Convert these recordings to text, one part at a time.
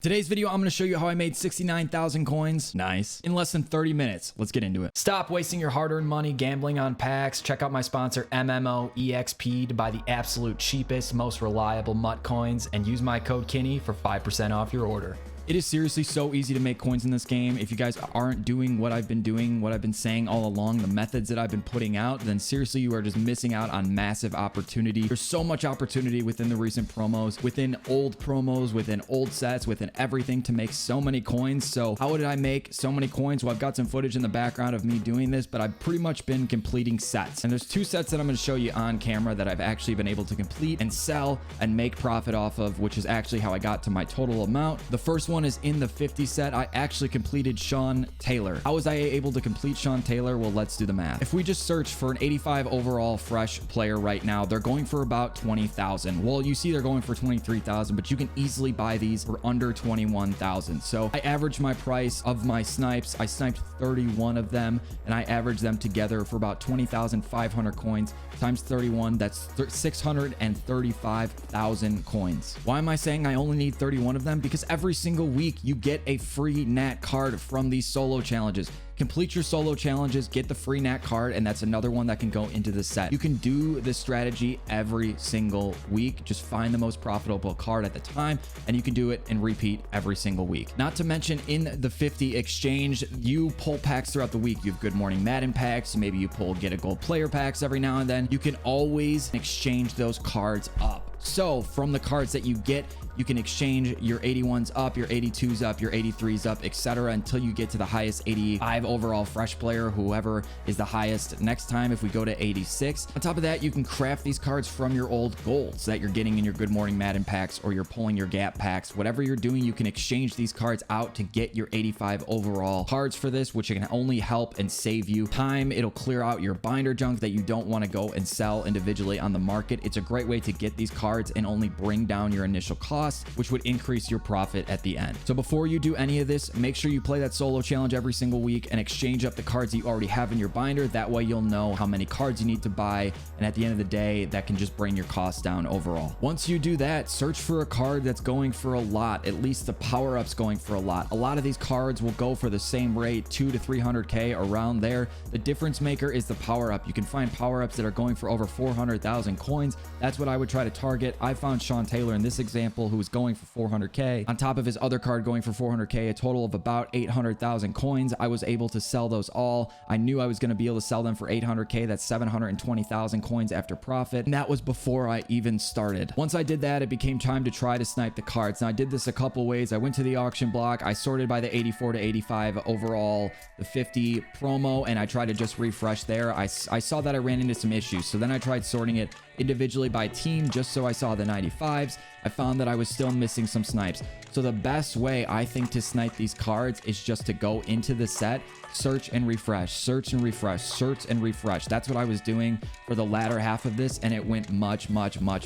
Today's video, I'm going to show you how I made 69,000 coins. Nice. In less than 30 minutes. Let's get into it. Stop wasting your hard-earned money gambling on packs. Check out my sponsor, MMOEXP, to buy the absolute cheapest, most reliable MUT coins and use my code Kinny for 5% off your order. It is seriously so easy to make coins in this game. If you guys aren't doing what I've been doing, what I've been saying all along, the methods that I've been putting out, then seriously, you are just missing out on massive opportunity. There's so much opportunity within the recent promos, within old promos, within old sets, within everything to make so many coins. So how did I make so many coins? Well, I've got some footage in the background of me doing this, but I've pretty much been completing sets. And there's two sets that I'm going to show you on camera that I've actually been able to complete and sell and make profit off of, which is actually how I got to my total amount. The first one is in the 50 set. I actually completed Sean Taylor. How was I able to complete Sean Taylor? Well, let's do the math. If we just search for an 85 overall fresh player right now, they're going for about 20,000. Well, you see they're going for 23,000, but you can easily buy these for under 21,000. So I averaged my price of my snipes. I sniped 31 of them and I averaged them together for about 20,500 coins times 31. That's 635,000 coins. Why am I saying I only need 31 of them? Because every single week you get a free nat card from these solo challenges. Complete your solo challenges, get the free nat card, and that's another one that can go into the set. You can do this strategy every single week. Just find the most profitable card at the time, and you can do it and repeat every single week. Not to mention, in the 50 exchange, you pull packs throughout the week. You have Good Morning Madden packs. Maybe you pull Get a Gold Player packs every now and then. You can always exchange those cards up. So from the cards that you get, you can exchange your 81s up, your 82s up, your 83s up, etc. until you get to the highest 85 overall fresh player, whoever is the highest next time. If we go to 86, on top of that, you can craft these cards from your old golds that you're getting in your Good Morning Madden packs, or you're pulling your Gap packs. Whatever you're doing, you can exchange these cards out to get your 85 overall cards for this, which can only help and save you time. It'll clear out your binder junk that you don't want to go and sell individually on the market. It's a great way to get these cards and only bring down your initial cost, which would increase your profit at the end. So before you do any of this, make sure you play that solo challenge every single week and exchange up the cards that you already have in your binder. That way you'll know how many cards you need to buy, and at the end of the day, that can just bring your costs down overall. Once you do that, search for a card that's going for a lot, at least the power-ups going for a lot. A lot of these cards will go for the same rate, 2 to 300k, around there. The difference maker is the power-up. You can find power-ups that are going for over 400,000 coins. That's what I would try to target. I found Sean Taylor in this example, who was going for 400k on top of his other card going for 400k, a total of about 800,000 coins. I was able to sell those all. I knew I was going to be able to sell them for 800k. That's 720,000 coins after profit, and that was before I even started. Once I did that, it became time to try to snipe the cards. Now, I did this a couple ways. I went to the auction block, I sorted by the 84 to 85 overall, the 50 promo, and I tried to just refresh there. I saw that I ran into some issues, so then I tried sorting it individually by team just so I saw the 95s. I found that I was still missing some snipes. So the best way I think to snipe these cards is just to go into the set, search and refresh, search and refresh, search and refresh. That's what I was doing for the latter half of this, and it went much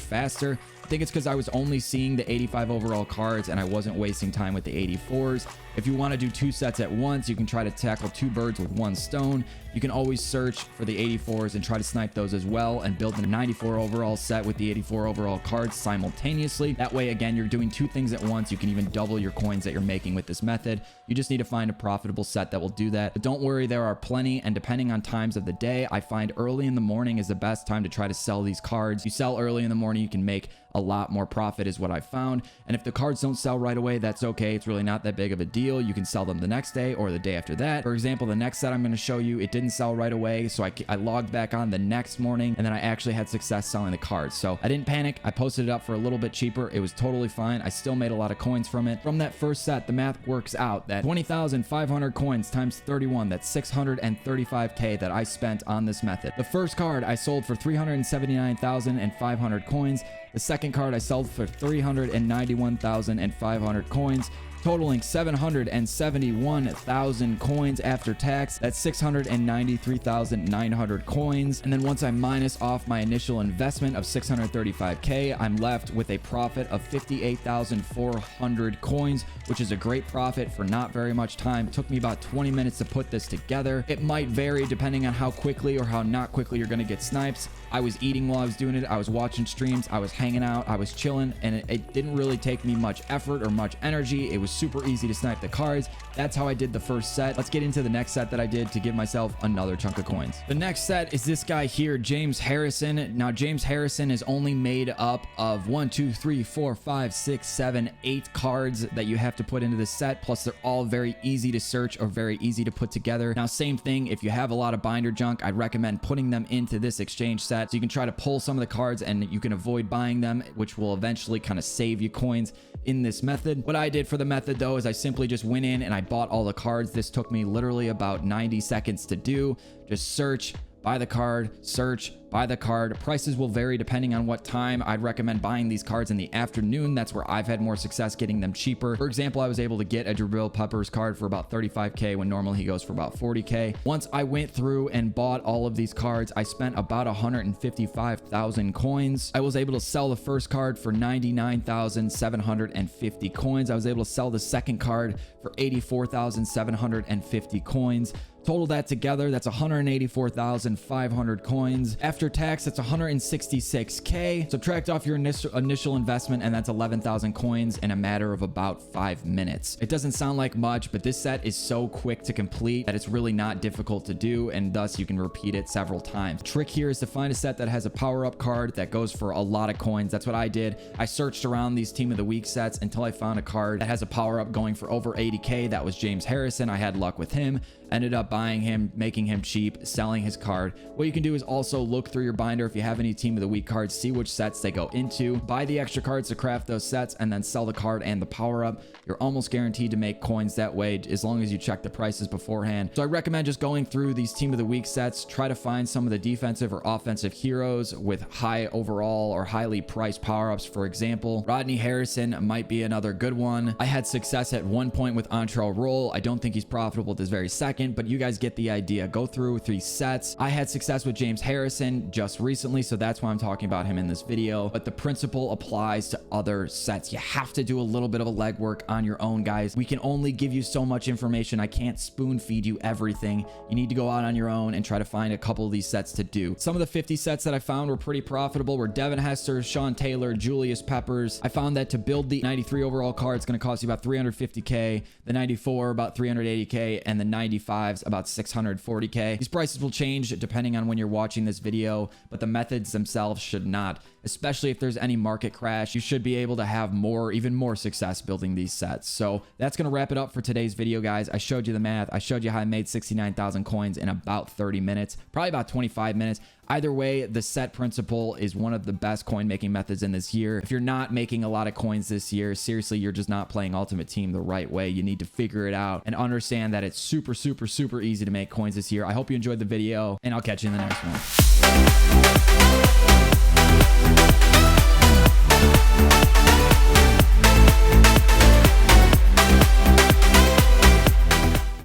faster. I think it's because I was only seeing the 85 overall cards and I wasn't wasting time with the 84s. If you want to do two sets at once, you can try to tackle two birds with one stone. You can always search for the 84s and try to snipe those as well, and build the 94 overall set with the 84 overall cards simultaneously. That way, again, you're doing two things at once. You can even double your coins that you're making with this method. You just need to find a profitable set that will do that. But don't worry, there are plenty, and depending on times of the day, I find early in the morning is the best time to try to sell these cards. You sell early in the morning, you can make a lot more profit, is what I found. And if the cards don't sell right away, that's okay. It's really not that big of a deal. You can sell them the next day or the day after that. For example, the next set I'm going to show you, it didn't sell right away, so I logged back on the next morning, and then I actually had success selling the cards. So I didn't panic. I posted it up for a little bit cheaper. It was totally fine. I still made a lot of coins from it. From that first set, the math works out that 20,500 coins times 31, that's 635k that I spent on this method. The first card I sold for 379,500 coins. The second card I sold for 391,500 coins. totaling 771,000 coins after tax. That's 693,900 coins. And then once I minus off my initial investment of 635k, I'm left with a profit of 58,400 coins, which is a great profit for not very much time. It took me about 20 minutes to put this together. It might vary depending on how quickly or how not quickly you're going to get snipes. I was eating while I was doing it. I was watching streams. I was hanging out, I was chilling, and it didn't really take me much effort or much energy. It was super easy to snipe the cards. That's how I did the first set. Let's get into the next set that I did to give myself another chunk of coins. The next set is this guy here, James Harrison. Now, James Harrison is only made up of 1, 2, 3, 4, 5, 6, 7, 8 cards that you have to put into this set. Plus, they're all very easy to search or very easy to put together. Now, same thing, if you have a lot of binder junk, I'd recommend putting them into this exchange set so you can try to pull some of the cards and you can avoid buying them, which will eventually kind of save you coins in this method. What I did for the method though is I simply just went in and I bought all the cards. This took me literally about 90 seconds to do. Just search, buy the card, search, buy the card. Prices will vary depending on what time. I'd recommend buying these cards in the afternoon. That's where I've had more success getting them cheaper. For example, I was able to get a Jabril Peppers card for about 35K when normally he goes for about 40K. Once I went through and bought all of these cards, I spent about 155,000 coins. I was able to sell the first card for 99,750 coins. I was able to sell the second card for 84,750 coins. Total that together, that's 184,500 coins. After tax, that's 166K. Subtract off your initial investment, and that's 11,000 coins in a matter of about 5 minutes. It doesn't sound like much, but this set is so quick to complete that it's really not difficult to do, and thus you can repeat it several times. The trick here is to find a set that has a power-up card that goes for a lot of coins. That's what I did. I searched around these Team of the Week sets until I found a card that has a power-up going for over 80K. That was James Harrison. I had luck with him. Ended up buying him, making him cheap, selling his card. What you can do is also look through your binder if you have any Team of the Week cards, see which sets they go into, buy the extra cards to craft those sets, and then sell the card and the power up. You're almost guaranteed to make coins that way as long as you check the prices beforehand. So I recommend just going through these Team of the Week sets, try to find some of the defensive or offensive heroes with high overall or highly priced power-ups. For example, Rodney Harrison might be another good one. I had success at one point with Antrell Roll. I don't think he's profitable this very second, but you guys get the idea. Go through 3 sets. I had success with James Harrison just recently, so that's why I'm talking about him in this video, but the principle applies to other sets. You have to do a little bit of a legwork on your own, guys. We can only give you so much information. I can't spoon feed you everything. You need to go out on your own and try to find a couple of these sets to do. Some of the 50 sets that I found were pretty profitable were Devin Hester, Sean Taylor, Julius Peppers. I found that to build the 93 overall card, it's going to cost you about 350K, the 94 about 380K, and the 95s about 640K. These prices will change depending on when you're watching this video, but the methods themselves should not. Especially if there's any market crash, you should be able to have even more success building these sets. So that's going to wrap it up for today's video, guys. I showed you the math. I showed you how I made 69,000 coins in about 30 minutes, probably about 25 minutes. Either way, the set principle is one of the best coin making methods in this year. If you're not making a lot of coins this year, seriously, you're just not playing Ultimate Team the right way. You need to figure it out and understand that it's super, super, super easy to make coins this year. I hope you enjoyed the video, and I'll catch you in the next one.